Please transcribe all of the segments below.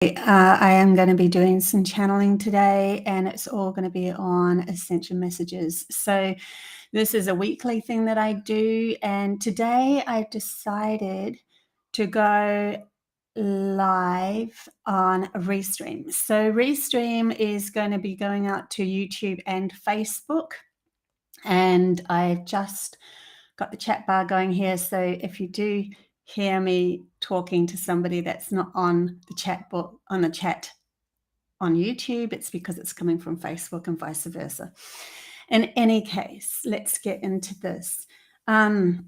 I am going to be doing some channeling today, and it's all going to be on Ascension Messages. So this is a weekly thing that I do, and today I decided to go live on Restream. So Restream is going to be going out to YouTube and Facebook, and I've just got the chat bar going here. So if you do hear me talking to somebody that's not on the chat on the chat on YouTube, it's because it's coming from Facebook and vice versa. In any case, let's get into this. So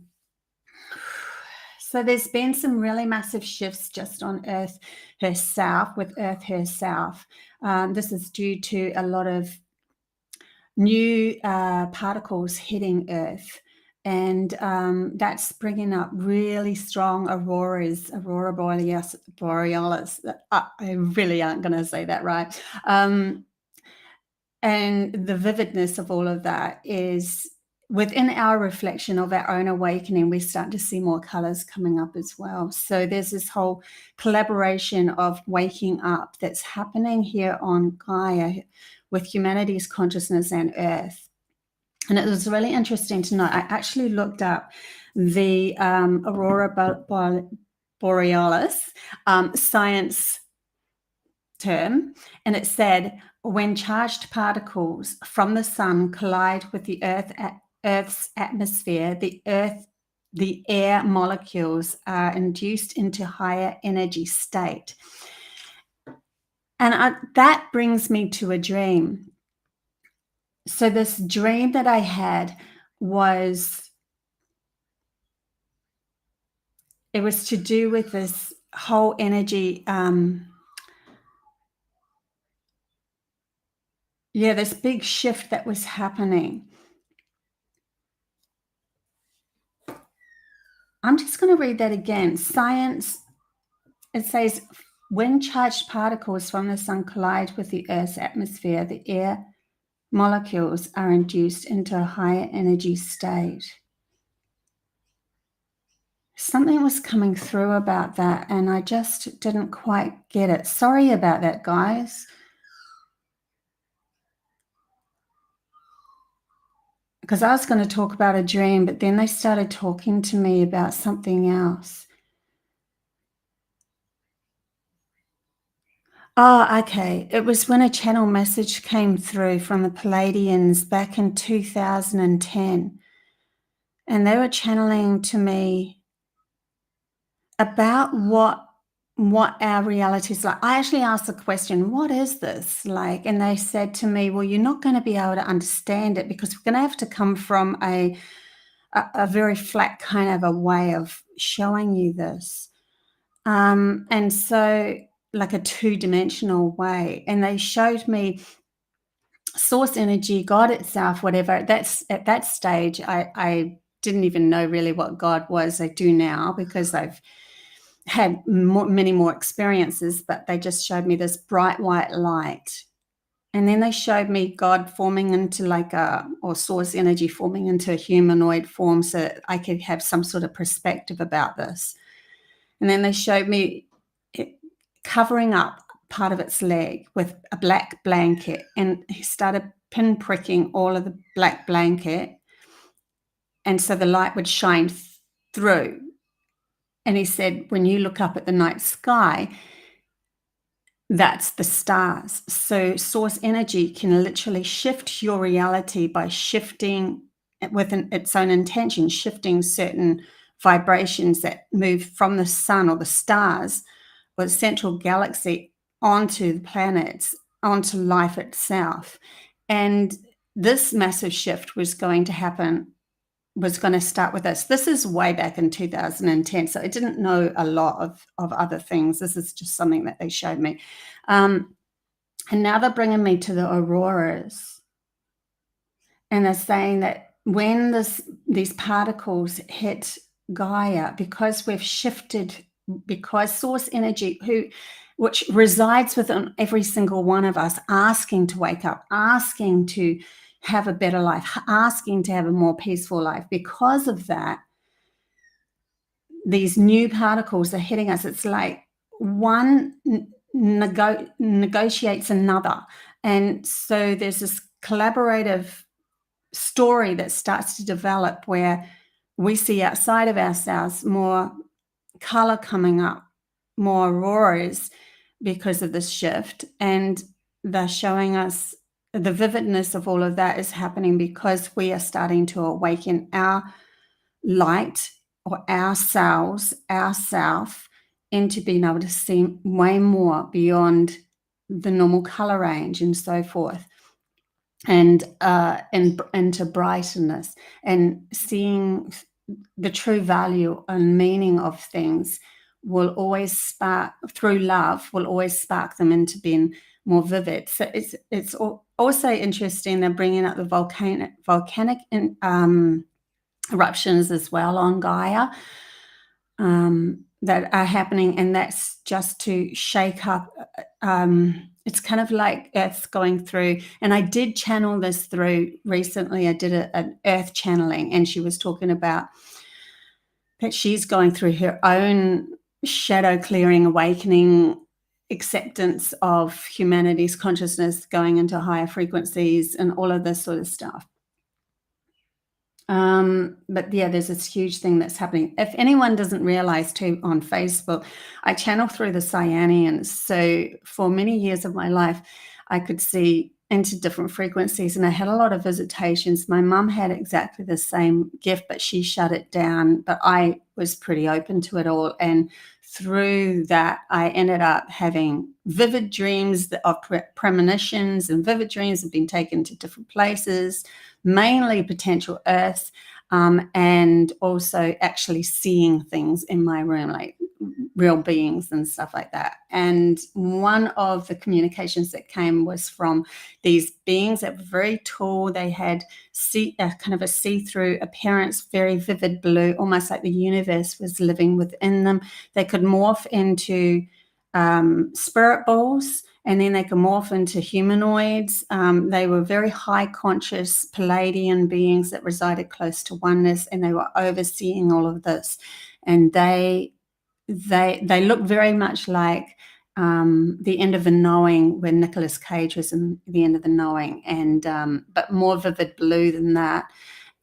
there's been some really massive shifts just on Earth herself, with Earth herself. This is due to a lot of new particles hitting Earth. And that's bringing up really strong aurora borealis. I really aren't going to say that right. And the vividness of all of that is within our reflection of our own awakening, we start to see more colors coming up as well. So there's this whole collaboration of waking up that's happening here on Gaia with humanity's consciousness and Earth. And it was really interesting to know. I actually looked up the aurora borealis science term, and it said when charged particles from the sun collide with the Earth's atmosphere, the air molecules are induced into higher energy state. And that brings me to a dream. So this dream that I had was to do with this whole energy, this big shift that was happening. I'm just going to read that again. Science, it says, when charged particles from the sun collide with the Earth's atmosphere, the air molecules are induced into a higher energy state. Something was coming through about that, and I just didn't quite get it. Sorry about that, guys. Because I was going to talk about a dream, but then they started talking to me about something else. Oh, okay. It was when a channel message came through from the Palladians back in 2010. And they were channeling to me about what our reality is like. I actually asked the question, what is this like? And they said to me, well, you're not going to be able to understand it because we're going to have to come from a very flat kind of a way of showing you this. And so like a two-dimensional way. And they showed me source energy, God itself, whatever. That's at that stage, I didn't even know really what God was. I do now because I've had many more experiences, but they just showed me this bright white light. And then they showed me God forming into or source energy forming into a humanoid form so that I could have some sort of perspective about this. And then they showed me it covering up part of its leg with a black blanket, and he started pinpricking all of the black blanket, and so the light would shine through. And he said, when you look up at the night sky, that's the stars. So source energy can literally shift your reality by shifting within its own intention, shifting certain vibrations that move from the sun or the stars or the central galaxy onto the planets, onto life itself. And this massive shift was going to happen, was going to start with us. This is way back in 2010, so I didn't know a lot of other things. This is just something that they showed me. And now they're bringing me to the auroras. And they're saying that when these particles hit Gaia, because we've shifted, because source energy, which resides within every single one of us, asking to wake up, asking to have a better life, asking to have a more peaceful life. Because of that, these new particles are hitting us. It's like one negotiates another. And so there's this collaborative story that starts to develop where we see outside of ourselves more color coming up, more auroras because of this shift. And they're showing us the vividness of all of that is happening because we are starting to awaken our light or ourselves, ourself, into being able to see way more beyond the normal color range and so forth, and into brightness and seeing the true value and meaning of things will always spark through love, will always spark them into being more vivid. So it's also interesting they're bringing up the volcanic eruptions as well on Gaia that are happening, and that's just to shake up. It's kind of like Earth's going through, and I did channel this through recently. I did an Earth channeling, and she was talking about that she's going through her own shadow clearing, awakening, acceptance of humanity's consciousness going into higher frequencies and all of this sort of stuff. But yeah, there's this huge thing that's happening. If anyone doesn't realize too, on Facebook, I channel through the Cyanians. So for many years of my life, I could see into different frequencies, and I had a lot of visitations. My mum had exactly the same gift, but she shut it down. But I was pretty open to it all. And through that, I ended up having vivid dreams of premonitions, and vivid dreams have been taken to different places, mainly potential Earths, and also actually seeing things in my room, like real beings and stuff like that. And one of the communications that came was from these beings that were very tall. They had kind of a see-through appearance, very vivid blue, almost like the universe was living within them. They could morph into spirit balls, and then they could morph into humanoids. They were very high conscious Palladian beings that resided close to oneness, and they were overseeing all of this. And they look very much like The End of the Knowing, when Nicolas Cage was in The End of the Knowing, and but more vivid blue than that.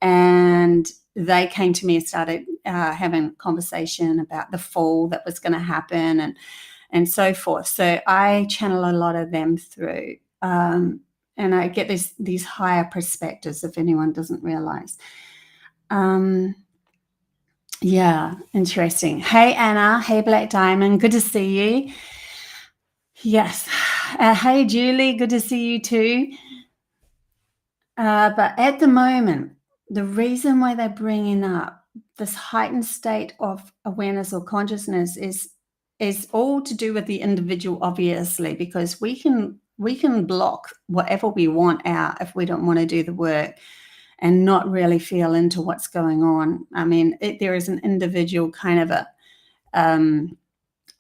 And they came to me and started having a conversation about the fall that was going to happen, and so forth. So I channel a lot of them through, and I get these higher perspectives, if anyone doesn't realize. Yeah, interesting. Hey, Anna. Hey, Black Diamond. Good to see you. Yes. Hey, Julie. Good to see you too. But at the moment, the reason why they're bringing up this heightened state of awareness or consciousness is all to do with the individual, obviously, because we can block whatever we want out if we don't want to do the work and not really feel into what's going on. I mean, there is an individual kind of a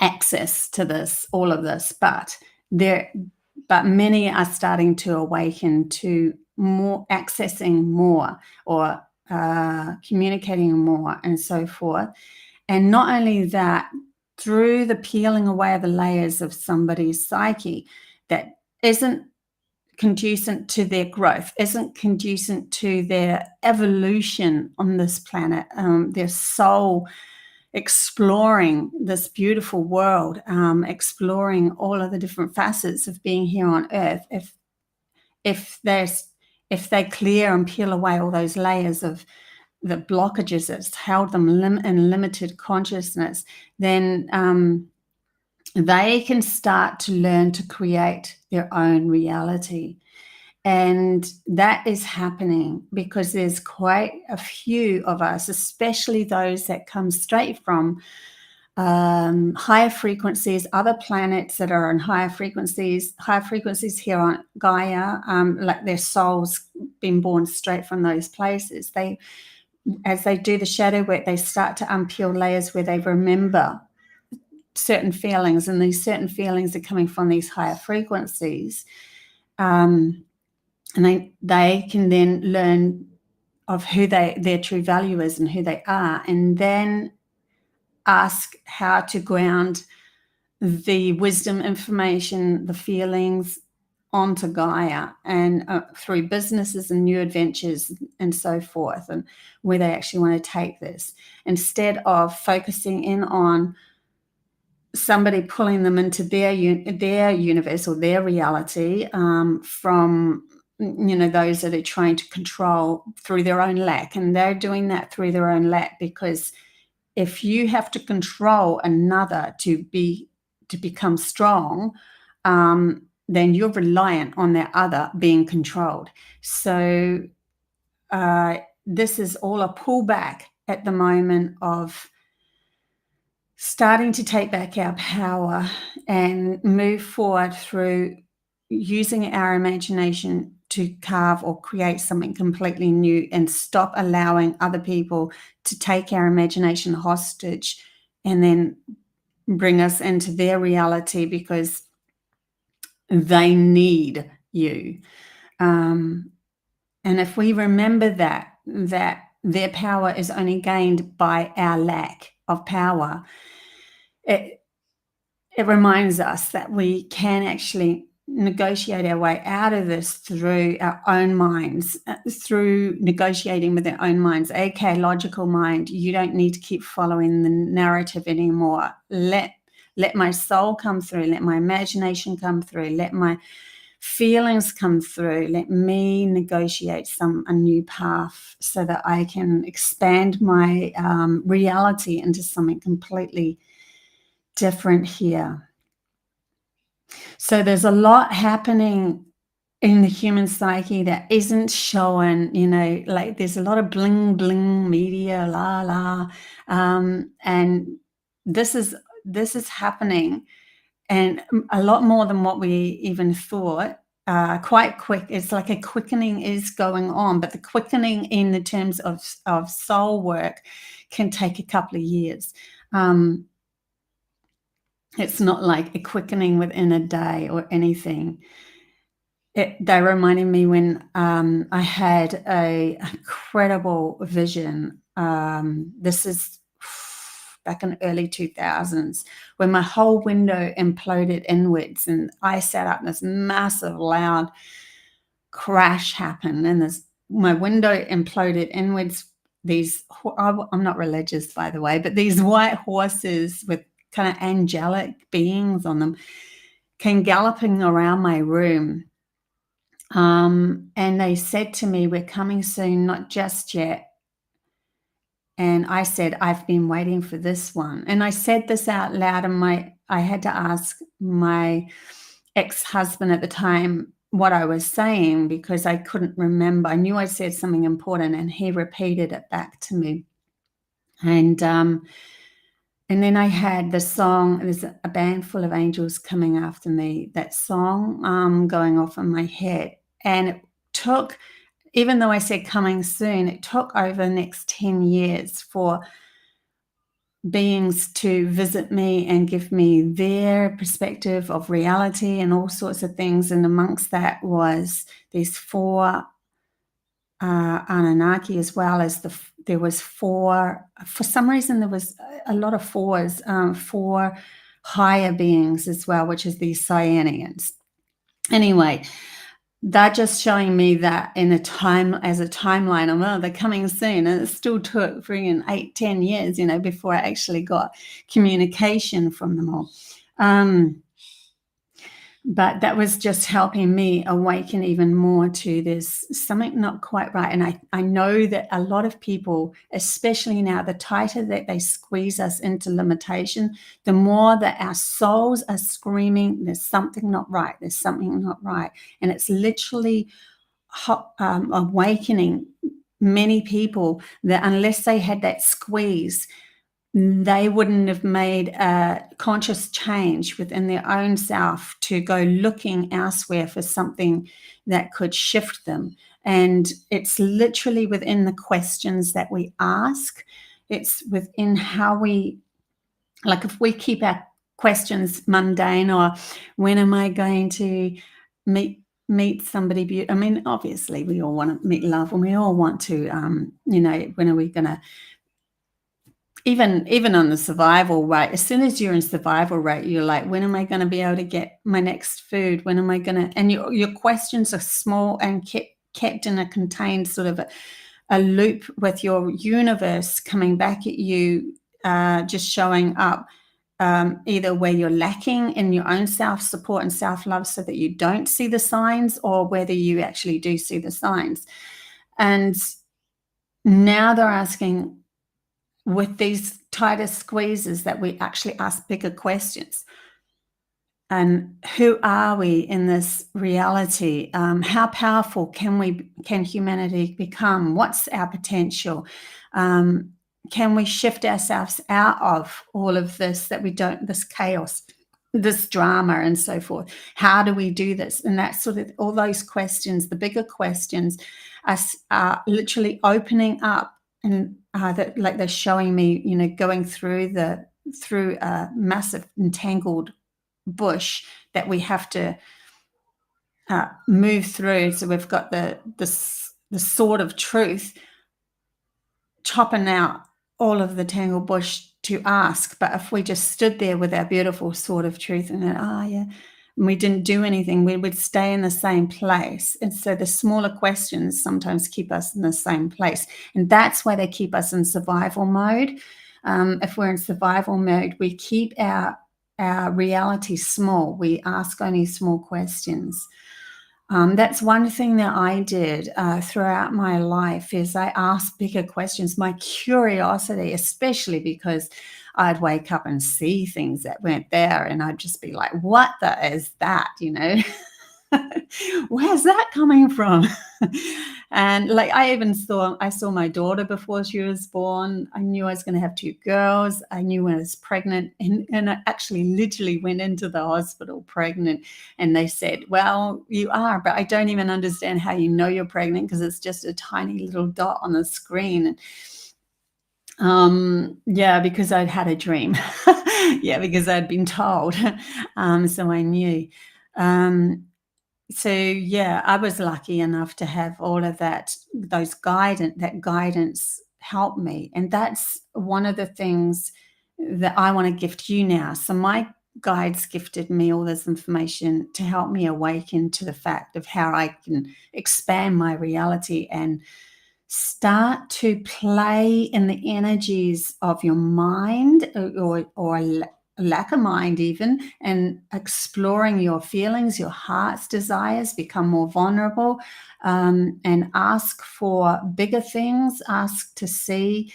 access to this, all of this, but many are starting to awaken to more, accessing more, or communicating more, and so forth. And not only that, through the peeling away of the layers of somebody's psyche that isn't conducive to their growth, isn't conducive to their evolution on this planet, their soul exploring this beautiful world, exploring all of the different facets of being here on Earth. If they clear and peel away all those layers of the blockages that's held them in limited consciousness, then they can start to learn to create their own reality. And that is happening because there's quite a few of us, especially those that come straight from higher frequencies, other planets that are on higher frequencies here on Gaia, like their souls been born straight from those places. As they do the shadow work, they start to unpeel layers where they remember certain feelings, and these certain feelings are coming from these higher frequencies. And they can then learn of who their true value is and who they are, and then ask how to ground the wisdom, information, the feelings onto Gaia and through businesses and new adventures and so forth, and where they actually want to take this, instead of focusing in on somebody pulling them into their universe or their reality, from those that are trying to control through their own lack. And they're doing that through their own lack, because if you have to control another to become strong, then you're reliant on that other being controlled. So this is all a pullback at the moment of starting to take back our power and move forward through using our imagination to carve or create something completely new, and stop allowing other people to take our imagination hostage and then bring us into their reality because they need you. And if we remember that their power is only gained by our lack of power, it reminds us that we can actually negotiate our way out of this through our own minds, through negotiating with our own minds. Okay, logical mind, you don't need to keep following the narrative anymore. Let my soul come through. Let my imagination come through. Let my feelings come through. Let me negotiate a new path so that I can expand my reality into something completely different here. So there's a lot happening in the human psyche that isn't shown, like there's a lot of bling bling media, la la, and this is happening, and a lot more than what we even thought. Quite quick. It's like a quickening is going on, but the quickening in the terms of soul work can take a couple of years. It's not like a quickening within a day or anything. They reminded me when I had a incredible vision. This is back in the early 2000s, when my whole window imploded inwards, and I sat up and this massive, loud crash happened, and my window imploded inwards. I'm not religious, by the way, but these white horses with kind of angelic beings on them came galloping around my room. And they said to me, "We're coming soon, not just yet." And I said, "I've been waiting for this one." And I said this out loud, and I had to ask my ex-husband at the time what I was saying, because I couldn't remember. I knew I said something important, and he repeated it back to me. And then I had the song, there's a band full of angels coming after me, that song going off in my head. And it took, even though I said coming soon, it took over the next 10 years for beings to visit me and give me their perspective of reality and all sorts of things. And amongst that was these 4 Anunnaki, as well as there was 4, for some reason there was a lot of 4s, 4 higher beings as well, which is these Cyanians. Anyway, they're just showing me that as a timeline. They're coming soon, and it still took friggin' 8-10 years, before I actually got communication from them all. But that was just helping me awaken even more to there's something not quite right. And I know that a lot of people, especially now, the tighter that they squeeze us into limitation, the more that our souls are screaming, there's something not right, there's something not right. And it's literally awakening many people that unless they had that squeeze, they wouldn't have made a conscious change within their own self to go looking elsewhere for something that could shift them. And it's literally within the questions that we ask. It's within how we, like if we keep our questions mundane, or when am I going to meet somebody beautiful? I mean, obviously we all want to meet love, and we all want to, when are we going to even on the survival rate, as soon as you're in survival rate, you're like, when am I going to be able to get my next food? When am I going to? And your questions are small and kept in a contained sort of a loop with your universe coming back at you, just showing up. Either where you're lacking in your own self-support and self-love so that you don't see the signs, or whether you actually do see the signs. And now they're asking, with these tighter squeezes, that we actually ask bigger questions. And who are we in this reality? How powerful can humanity become? What's our potential? Can we shift ourselves out of all of this, that we don't, this chaos, this drama and so forth? How do we do this? And that's sort of all those questions, the bigger questions, are literally opening up, and that, like, they're showing me, going through a massive entangled bush that we have to move through. So we've got the sword of truth chopping out all of the tangled bush to ask. But if we just stood there with our beautiful sword of truth and then, yeah, and we didn't do anything, we would stay in the same place. And so the smaller questions sometimes keep us in the same place. And that's why they keep us in survival mode. If we're in survival mode, we keep our reality small. We ask only small questions. That's one thing that I did throughout my life, is I asked bigger questions. My curiosity, especially because I'd wake up and see things that weren't there, and I'd just be like, what is that, Where's that coming from? And like, I saw my daughter before she was born. I knew I was going to have two girls. I knew when I was pregnant, and I actually literally went into the hospital pregnant, and they said, well, you are, but I don't even understand how you know you're pregnant, because it's just a tiny little dot on the screen. Yeah, because I'd had a dream. Yeah, because I'd been told. So I knew. So yeah, I was lucky enough to have all of that guidance help me. And that's one of the things that I want to gift you now. So my guides gifted me all this information to help me awaken to the fact of how I can expand my reality and start to play in the energies of your mind, or lack of mind even, and exploring your feelings, your heart's desires, become more vulnerable, and ask for bigger things, ask to see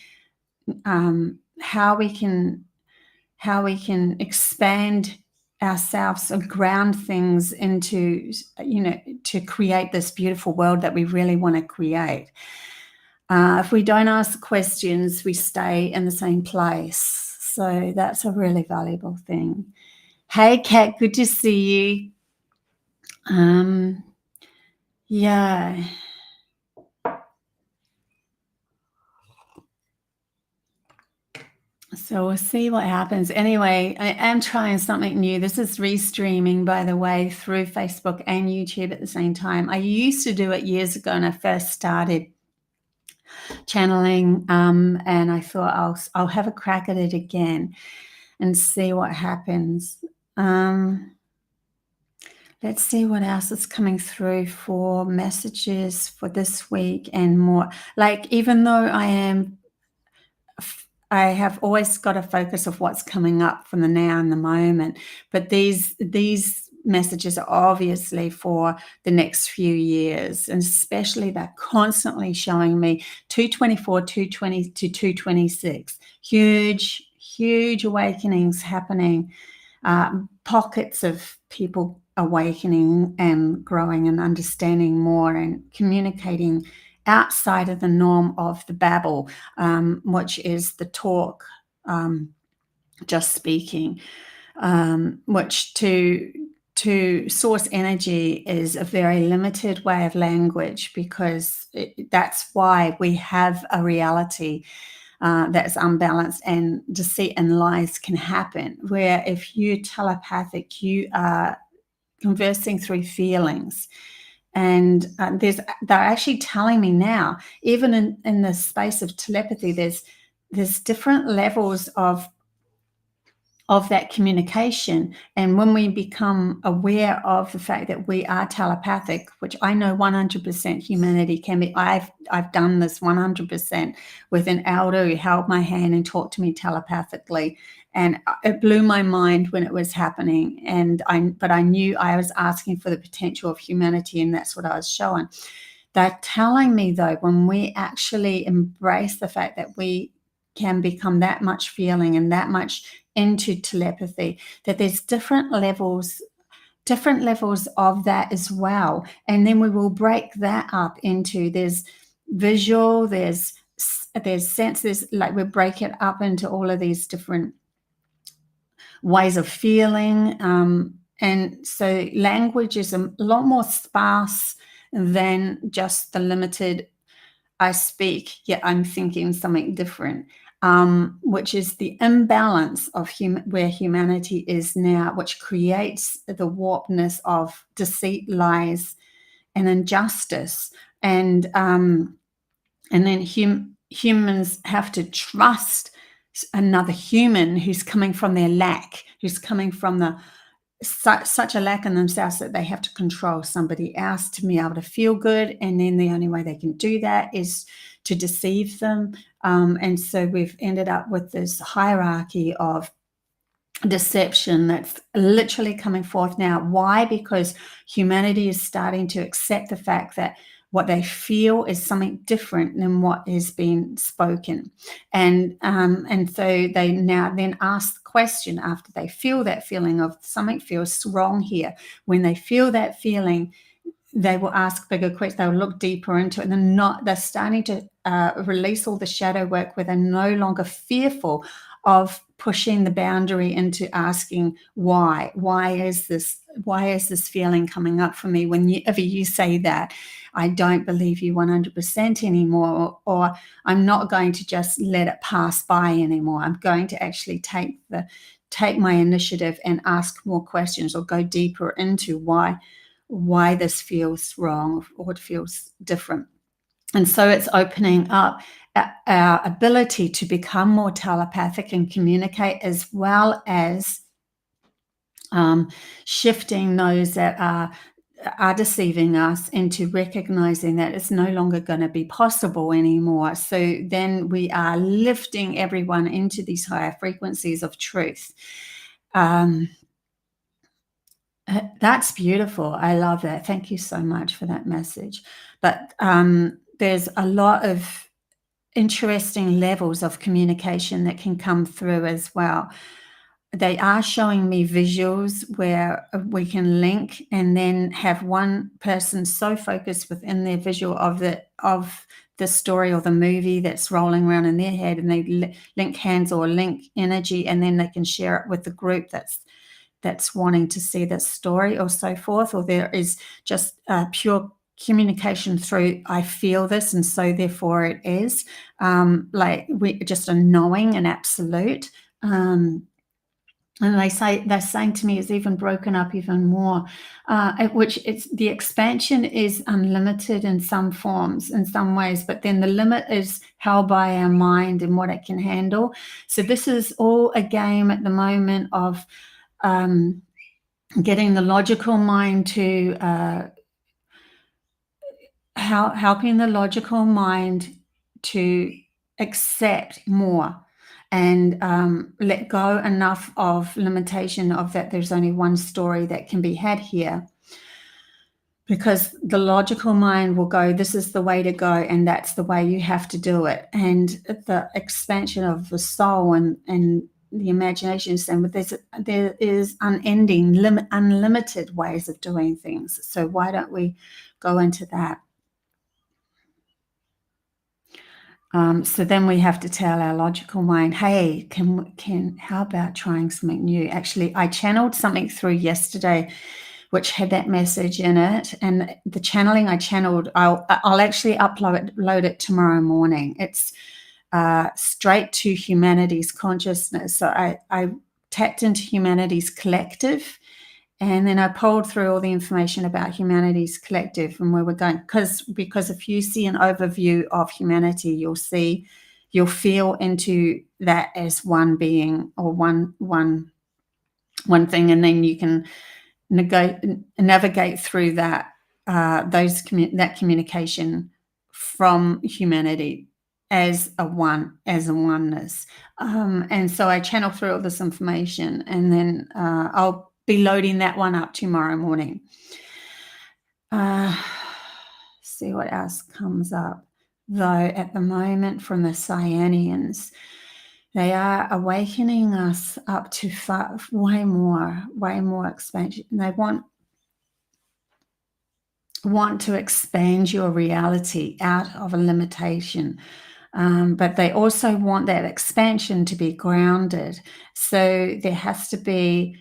how we can expand ourselves or ground things into, to create this beautiful world that we really want to create. If we don't ask questions, we stay in the same place. So that's a really valuable thing. Hey, Kat, good to see you. Yeah. So we'll see what happens. Anyway, I am trying something new. This is restreaming, by the way, through Facebook and YouTube at the same time. I used to do it years ago when I first started channeling, and I thought I'll have a crack at it again and see what happens. Let's see what else is coming through for messages for this week and more. Like, even though I have always got a focus of what's coming up from the now and the moment, but these messages are obviously for the next few years, and especially they're constantly showing me 224, 220 to 226. Huge awakenings happening, pockets of people awakening and growing and understanding more and communicating outside of the norm of the babble, which is the talk, just speaking, which to source energy is a very limited way of language, because that's why we have a reality that's unbalanced, and deceit and lies can happen, where if you're telepathic, you are conversing through feelings. And they're actually telling me now, even in the space of telepathy, there's there's different levels of that communication. And when we become aware of the fact that we are telepathic, which I know 100% humanity can be, I've done this 100% with an elder who held my hand and talked to me telepathically, and it blew my mind when it was happening. But I knew I was asking for the potential of humanity, and that's what I was showing. They're telling me, though, when we actually embrace the fact that we can become that much feeling and that much into telepathy, that there's different levels of that as well. And then we will break that up into, there's visual, there's sense, there's, like, we break it up into all of these different ways of feeling. And so language is a lot more sparse than just the limited, I speak, yet I'm thinking something different, which is the imbalance of where humanity is now, which creates the warpedness of deceit, lies, and injustice. And then humans have to trust another human who's coming from their lack, who's coming from such a lack in themselves that they have to control somebody else to be able to feel good. And then the only way they can do that is to deceive them. And so we've ended up with this hierarchy of deception that's literally coming forth now. Why? Because humanity is starting to accept the fact that what they feel is something different than what is being spoken. And so they now then ask the question, after they feel that feeling of something feels wrong here, when they feel that feeling, they will ask bigger questions. They'll look deeper into it. And they're starting to release all the shadow work, where they're no longer fearful of pushing the boundary into asking why. Why is this feeling coming up for me? Whenever you say that, I don't believe you 100% anymore, or I'm not going to just let it pass by anymore. I'm going to actually take my initiative and ask more questions, or go deeper into why this feels wrong or it feels different. And so it's opening up our ability to become more telepathic and communicate, as well as shifting those that are deceiving us into recognizing that it's no longer going to be possible anymore. So then we are lifting everyone into these higher frequencies of truth. That's beautiful. I love that. Thank you so much for that message. But there's a lot of interesting levels of communication that can come through as well. They are showing me visuals where we can link, and then have one person so focused within their visual of the story or the movie that's rolling around in their head, and they link hands or link energy, and then they can share it with the group that's wanting to see this story, or so forth. Or there is just pure communication through, I feel this, and so therefore it is. Like, we just a knowing, an absolute. And they're saying to me it's even broken up even more, which it's the expansion is unlimited in some forms, in some ways, but then the limit is held by our mind and what it can handle. So this is all a game at the moment of getting the logical mind to helping the logical mind to accept more, and let go enough of limitation of that there's only one story that can be had here, because the logical mind will go, this is the way to go, and that's the way you have to do it. And the expansion of the soul and the imagination is saying, but there is unlimited ways of doing things. So why don't we go into that? So then we have to tell our logical mind, hey, how about trying something new? Actually, I channeled something through yesterday which had that message in it, and the channeling I channeled, I'll actually upload it tomorrow morning. It's straight to humanity's consciousness. So I tapped into humanity's collective, and then I pulled through all the information about humanity's collective and where we're going. Because if you see an overview of humanity, you'll see you'll feel into that as one being, or one thing, and then you can navigate through that that communication from humanity as a oneness. And so I channel through all this information, and then I'll be loading that one up tomorrow morning. See what else comes up. Though at the moment from the Cyanians, they are awakening us up to way more expansion. They want to expand your reality out of a limitation. But they also want that expansion to be grounded. So there has to be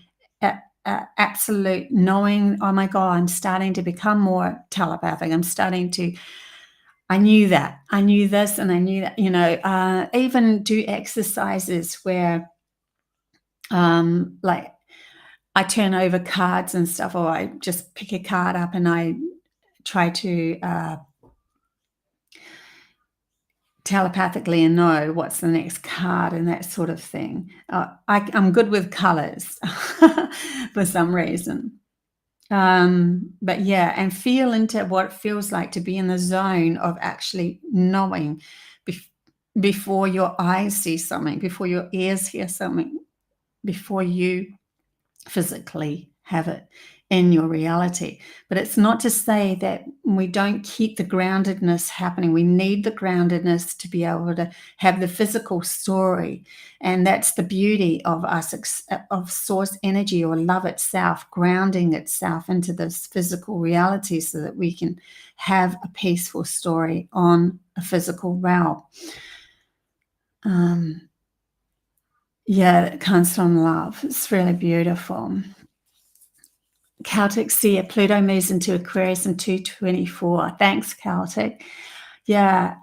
absolute knowing, oh my God, I'm starting to become more telepathic. I knew that. I knew this and I knew that, even do exercises where like I turn over cards and stuff, or I just pick a card up and I try to telepathically know what's the next card and that sort of thing. I'm good with colors for some reason. But yeah, and feel into what it feels like to be in the zone of actually knowing before your eyes see something, before your ears hear something, before you physically have it in your reality. But it's not to say that we don't keep the groundedness happening. We need the groundedness to be able to have the physical story. And that's the beauty of us, of source energy or love itself, grounding itself into this physical reality so that we can have a peaceful story on a physical realm. Yeah, it comes from love. It's really beautiful. Celtic Seer, Pluto moves into Aquarius in 224. Thanks, Celtic. Yeah,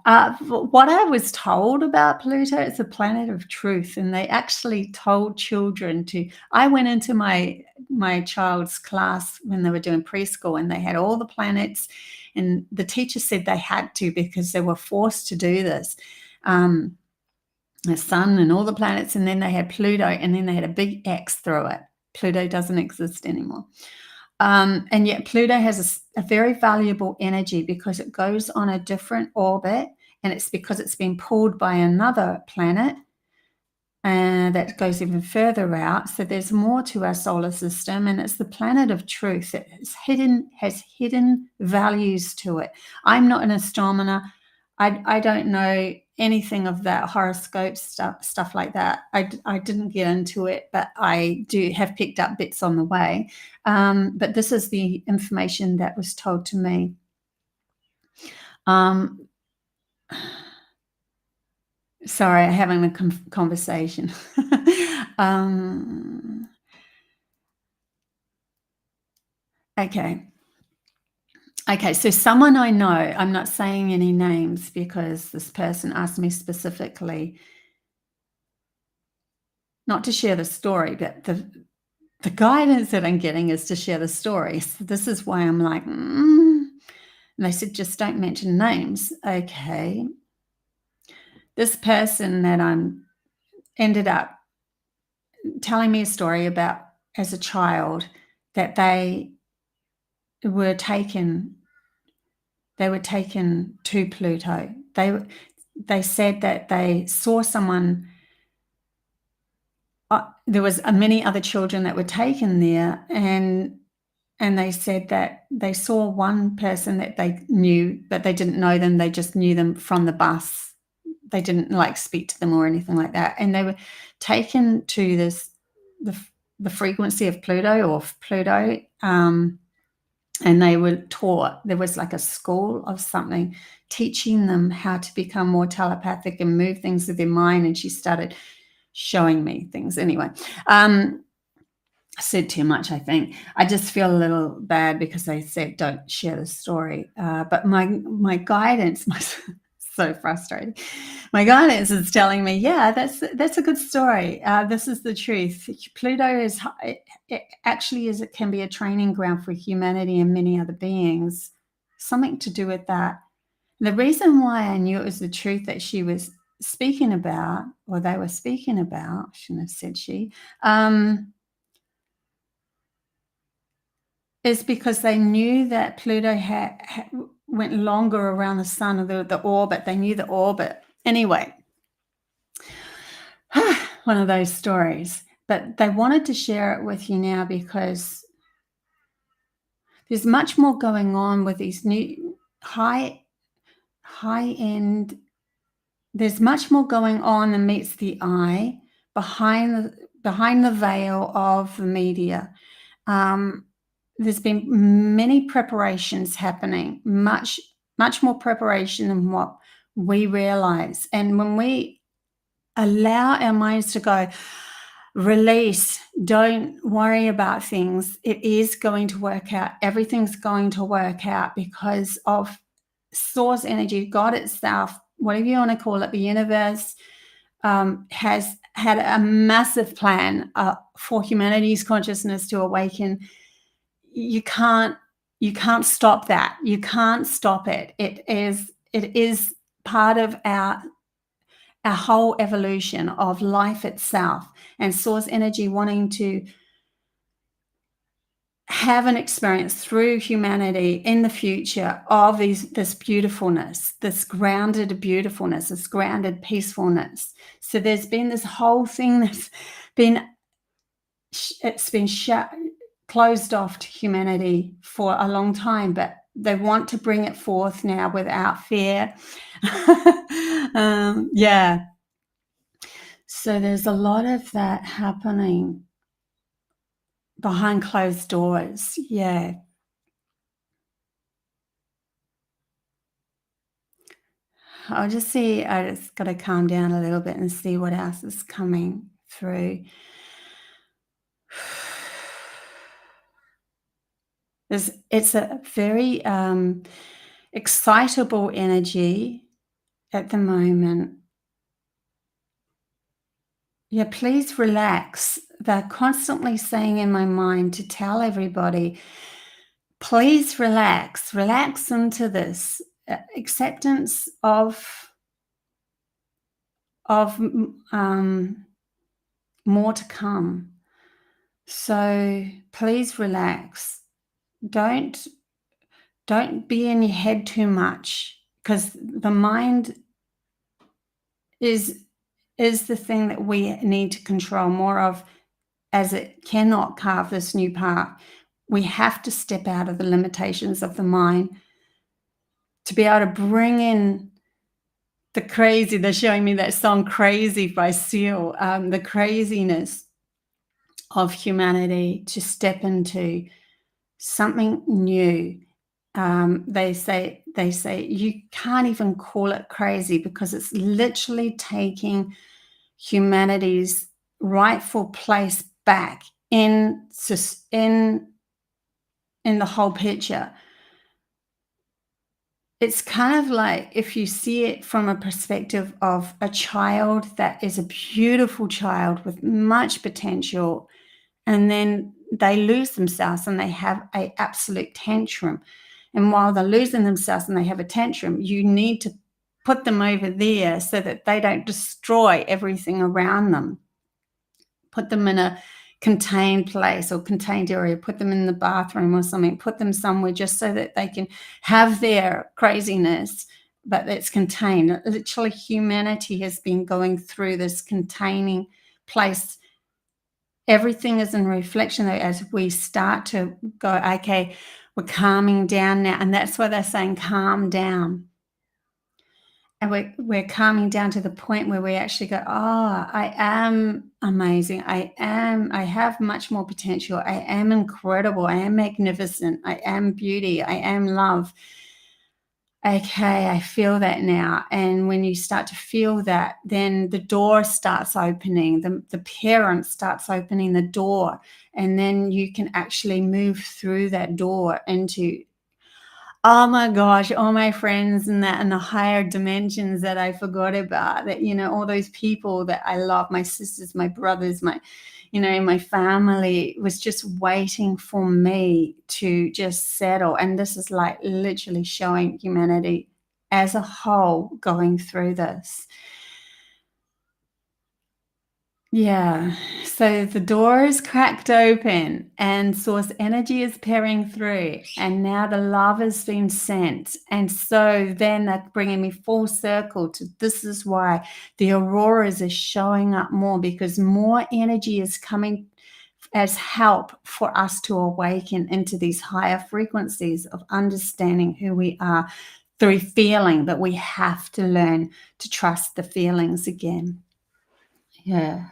what I was told about Pluto, it's a planet of truth, and they actually told children to. I went into my child's class when they were doing preschool, and they had all the planets, and the teacher said they had to because they were forced to do this. The sun and all the planets, and then they had Pluto, and then they had a big X through it. Pluto doesn't exist anymore. And yet Pluto has a very valuable energy because it goes on a different orbit, and it's because it's been pulled by another planet and that goes even further out. So there's more to our solar system, and it's the planet of truth. It has hidden values to it. I'm not an astronomer. I don't know anything of that horoscope stuff like that. I didn't get into it, but I do have picked up bits on the way. But this is the information that was told to me. Sorry, I'm having a conversation. Okay. Okay, so someone I know, I'm not saying any names because this person asked me specifically not to share the story, but the guidance that I'm getting is to share the story. So this is why I'm like, and they said, just don't mention names. Okay. This person that ended up telling me a story about as a child that they were taken to Pluto. They said that they saw someone. There was many other children that were taken there, and they said that they saw one person that they knew, but they didn't know them. They just knew them from the bus. They didn't like speak to them or anything like that. And they were taken to the frequency of Pluto, and they were taught. There was like a school of something teaching them how to become more telepathic and move things with their mind. And she started showing me things. Anyway, I said too much, I think. I just feel a little bad because I said don't share the story. But my guidance, so frustrating. My guidance is telling me, yeah, that's a good story. This is the truth. Pluto it actually it can be a training ground for humanity and many other beings. Something to do with that. The reason why I knew it was the truth that she was speaking about, or they were speaking about, I shouldn't have said she, is because they knew that Pluto went longer around the sun, or the orbit. They knew the orbit. Anyway, one of those stories. But they wanted to share it with you now because there's much more going on with these new high end. There's much more going on than meets the eye behind the veil of the media. There's been many preparations happening, much more preparation than what we realize. And when we allow our minds to go, release, don't worry about things, it is going to work out. Everything's going to work out because of source energy, God itself, whatever you want to call it, the universe has had a massive plan for humanity's consciousness to awaken. You can't stop that. You can't stop it. It is part of our whole evolution of life itself, and source energy wanting to have an experience through humanity in the future of this beautifulness, this grounded beautifulness, this grounded peacefulness. So there's been this whole thing that's been closed off to humanity for a long time, but they want to bring it forth now without fear. Yeah. So there's a lot of that happening behind closed doors. Yeah. I just got to calm down a little bit and see what else is coming through. It's a very excitable energy at the moment. Yeah, please relax. They're constantly saying in my mind to tell everybody, please relax into this acceptance of more to come. So please relax. Don't be in your head too much, because the mind is the thing that we need to control more of, as it cannot carve this new path. We have to step out of the limitations of the mind to be able to bring in the crazy. They're showing me that song Crazy by Seal, the craziness of humanity, to step into something new. They say you can't even call it crazy, because it's literally taking humanity's rightful place back in the whole picture. It's kind of like, if you see it from a perspective of a child that is a beautiful child with much potential, and then they lose themselves and they have an absolute tantrum. And while they're losing themselves and they have a tantrum, you need to put them over there so that they don't destroy everything around them. Put them in a contained place or contained area, put them in the bathroom or something, put them somewhere just so that they can have their craziness, but it's contained. Literally, humanity has been going through this containing place. Everything is in reflection, though, as we start to go, okay, we're calming down now. And that's why they're saying calm down. And we're calming down to the point where we actually go, oh, I am amazing. I have much more potential. I am incredible. I am magnificent. I am beauty. I am love. Okay, I feel that now. And when you start to feel that, then the door starts opening. The parent starts opening the door. And then you can actually move through that door into, oh my gosh, all my friends and the higher dimensions that I forgot about, that, all those people that I love, my sisters, my brothers, my family, was just waiting for me to just settle. And this is like literally showing humanity as a whole going through this. Yeah. So the door is cracked open and source energy is peering through. And now the love has been sent. And so then that's bringing me full circle to this is why the auroras are showing up more, because more energy is coming as help for us to awaken into these higher frequencies of understanding who we are through feeling. But we have to learn to trust the feelings again. Yeah.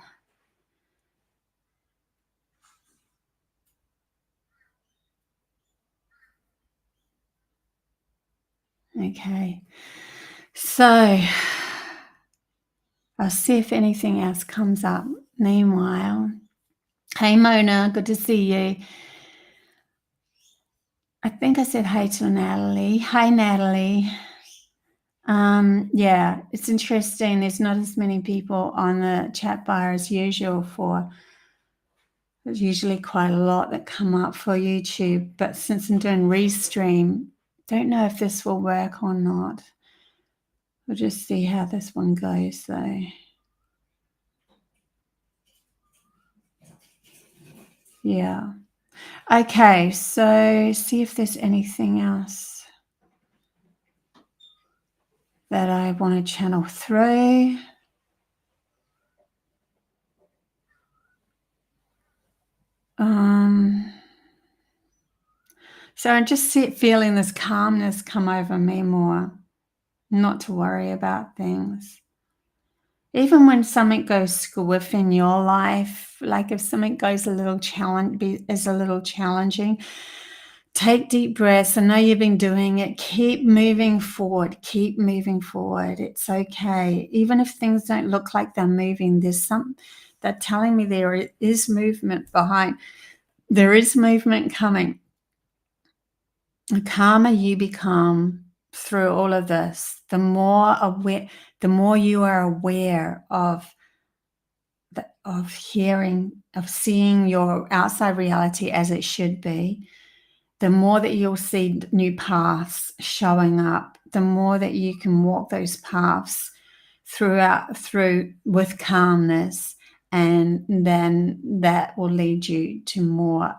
Okay. So I'll see if anything else comes up. Meanwhile, hey Mona, good to see you. I think I said hey to Natalie. Hi Natalie. Yeah, it's interesting. There's not as many people on the chat bar as usual there's usually quite a lot that come up for YouTube, but since I'm doing Restream, don't know if this will work or not. We'll just see how this one goes though. Yeah. Okay, so see if there's anything else that I want to channel through. So I'm just feeling this calmness come over me more, not to worry about things. Even when something goes squiff in your life, like if something goes is a little challenging, take deep breaths. I know you've been doing it. Keep moving forward. Keep moving forward. It's okay. Even if things don't look like they're moving, they're telling me there is movement behind. There is movement coming. The calmer you become through all of this, the more you are aware of seeing your outside reality as it should be, the more that you'll see new paths showing up, the more that you can walk those paths through with calmness, and then that will lead you to more.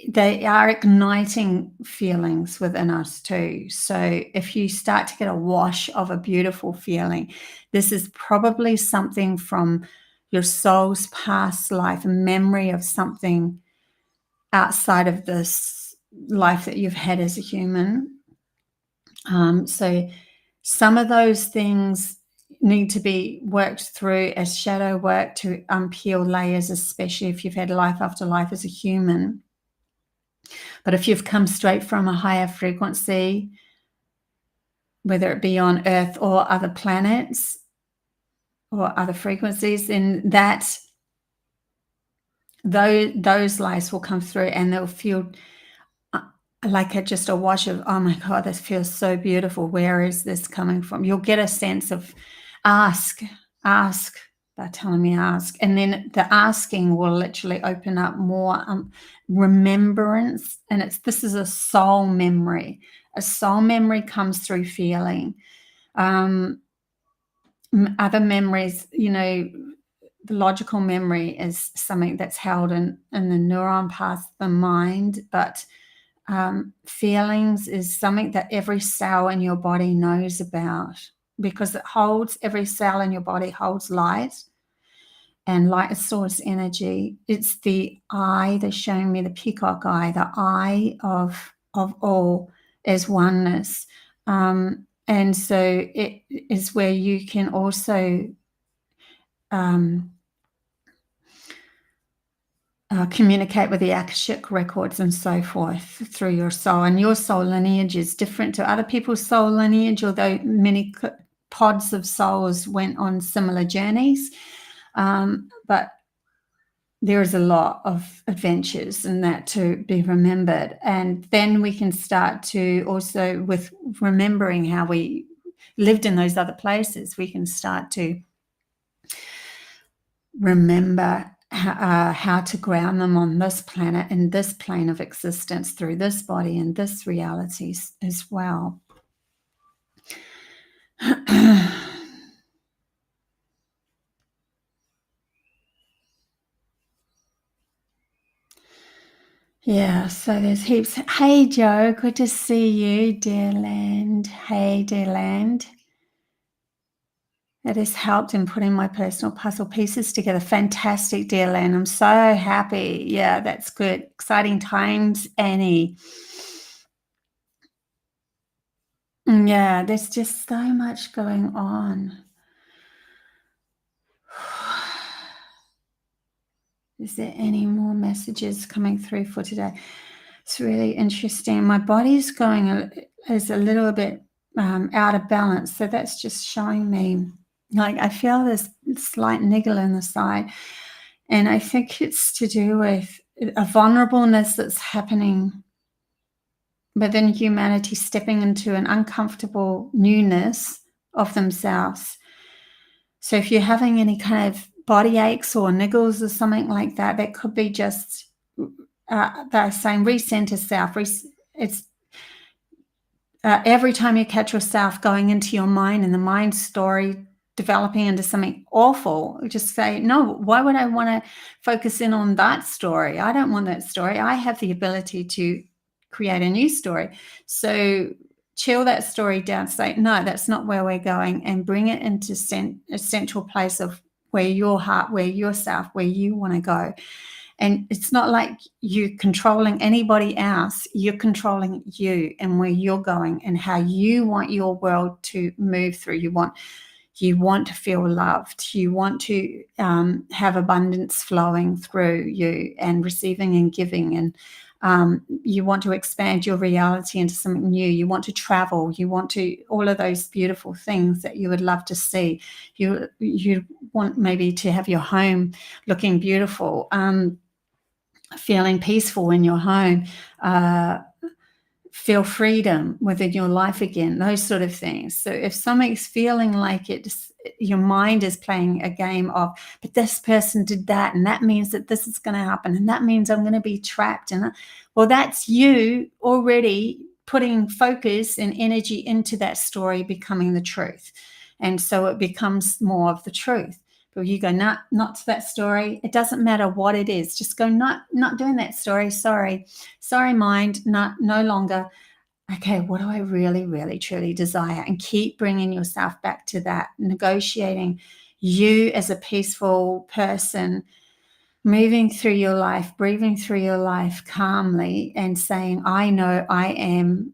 They are igniting feelings within us too. So if you start to get a wash of a beautiful feeling, this is probably something from your soul's past life, a memory of something outside of this life that you've had as a human. So some of those things need to be worked through as shadow work to unpeel layers, especially if you've had life after life as a human. But if you've come straight from a higher frequency, whether it be on Earth or other planets or other frequencies, then those lights will come through and they'll feel like just a wash of, oh my God, this feels so beautiful. Where is this coming from? You'll get a sense of ask. They're telling me ask. And then the asking will literally open up more remembrance. And this is a soul memory. A soul memory comes through feeling. Other memories, the logical memory is something that's held in the neuron path of the mind, but feelings is something that every cell in your body knows about, because every cell in your body holds light, and light is source energy. It's the eye. They're showing me the peacock eye, the eye of all is oneness. And so it is where you can also communicate with the Akashic records and so forth through your soul. And your soul lineage is different to other people's soul lineage, although many pods of souls went on similar journeys. But there is a lot of adventures in that to be remembered. And then we can start to also, with remembering how we lived in those other places, we can start to remember how to ground them on this planet, in this plane of existence, through this body and this reality as well. Yeah, so there's heaps. Hey, Joe, good to see you, dear land. Hey, dear land. It has helped in putting my personal puzzle pieces together. Fantastic, dear land. I'm so happy. Yeah, that's good. Exciting times, Annie. Yeah, there's just so much going on. Is there any more messages coming through for today? It's really interesting. My body's is a little bit out of balance. So that's just showing me, like, I feel this slight niggle in the side. And I think it's to do with a vulnerableness that's happening within humanity, stepping into an uncomfortable newness of themselves. So if you're having any kind of body aches or niggles or something like that, that could be just they're saying recenter self. It's every time you catch yourself going into your mind and the mind story developing into something awful, just say, no, why would I want to focus in on that story? I don't want that story. I have the ability to create a new story. So chill that story down, say, no, that's not where we're going, and bring it into a central place of where your heart, where yourself, where you want to go. And it's not like you're controlling anybody else. You're controlling you and where you're going and how you want your world to move through. You want to feel loved. You want to have abundance flowing through you and receiving and giving. And you want to expand your reality into something new. You want to travel. You want to all of those beautiful things that you would love to see. You want maybe to have your home looking beautiful. Feeling peaceful in your home, feel freedom within your life again, those sort of things. So if something's feeling like your mind is playing a game of, but this person did that, and that means that this is going to happen, and that means I'm going to be trapped. And well, that's you already putting focus and energy into that story becoming the truth. And so it becomes more of the truth. But you go, not to that story. It doesn't matter what it is. Just go, not doing that story. Sorry, mind, no longer. Okay, what do I really, really, truly desire? And keep bringing yourself back to that, negotiating you as a peaceful person, moving through your life, breathing through your life calmly, and saying, I know I am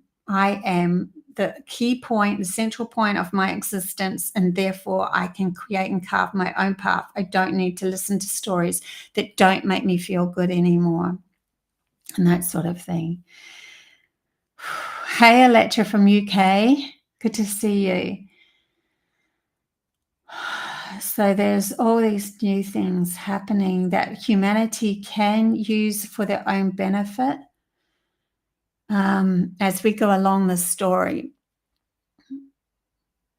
the key point, the central point of my existence, and therefore I can create and carve my own path. I don't need to listen to stories that don't make me feel good anymore, and that sort of thing. Hey, Electra from UK, good to see you. So there's all these new things happening that humanity can use for their own benefit as we go along the story.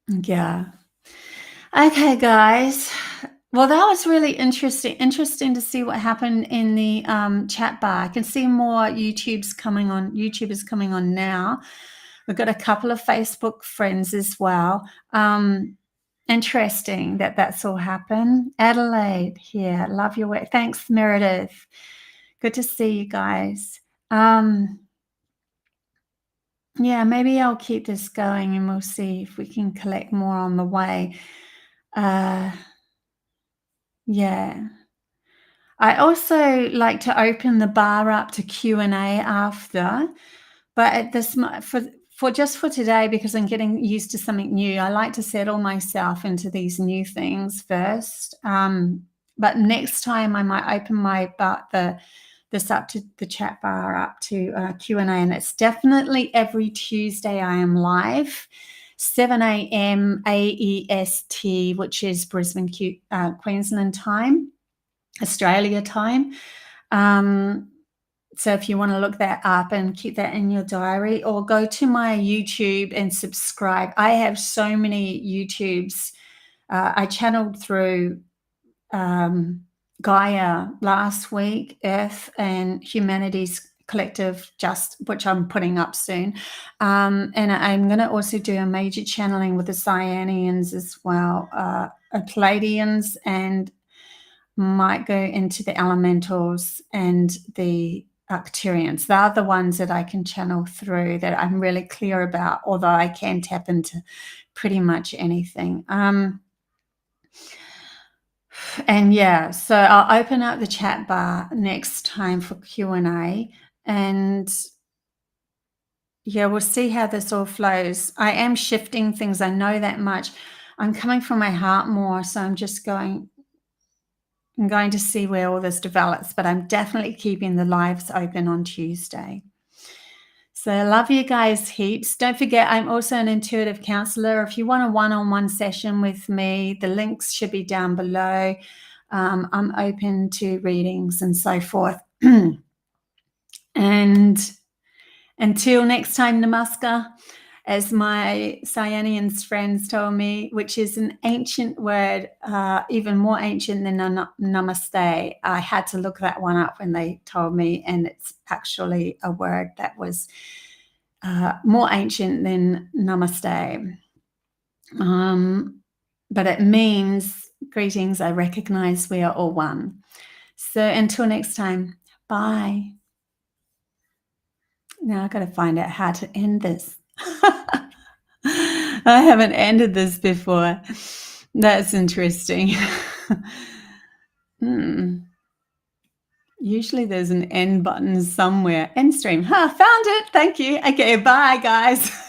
Yeah. Okay, guys. Well, that was really interesting to see what happened in the chat bar. I can see more YouTubers coming on now. We've got a couple of Facebook friends as well. Interesting that that's all happened. Adelaide here. Love your work. Thanks, Meredith. Good to see you guys. Yeah, maybe I'll keep this going and we'll see if we can collect more on the way. Yeah. I also like to open the bar up to Q&A after, but at this for today, because I'm getting used to something new, I like to settle myself into these new things first. But next time I might open this up to the chat bar up to Q&A, and it's definitely every Tuesday I am live, 7 a.m. AEST, which is Brisbane, Queensland time, Australia time. So if you want to look that up and keep that in your diary, or go to my YouTube and subscribe. I have so many YouTubes. I channeled through Gaia last week, Earth and Humanity's Collective, which I'm putting up soon. And I'm going to also do a major channeling with the Cyanians as well, Palladians, and might go into the elementals and the Arcturians. They're the ones that I can channel through, that I'm really clear about, although I can tap into pretty much anything. And yeah, so I'll open up the chat bar next time for Q&A, and yeah, we'll see how this all flows. I am shifting things, I know that much. I'm coming from my heart more, so I'm going to see where all this develops, but I'm definitely keeping the lives open on Tuesday. So I love you guys heaps. Don't forget, I'm also an intuitive counselor. If you want a one-on-one session with me, the links should be down below. I'm open to readings and so forth. And until next time, Namaskar, as my Cyanians friends told me, which is an ancient word, even more ancient than namaste. I had to look that one up when they told me, and it's actually a word that was more ancient than namaste. But it means greetings, I recognize we are all one. So until next time, bye. Now I've got to find out how to end this. I haven't ended this before. That's interesting. Usually there's an end button somewhere. End stream. Found it. Thank you. Okay, bye, guys.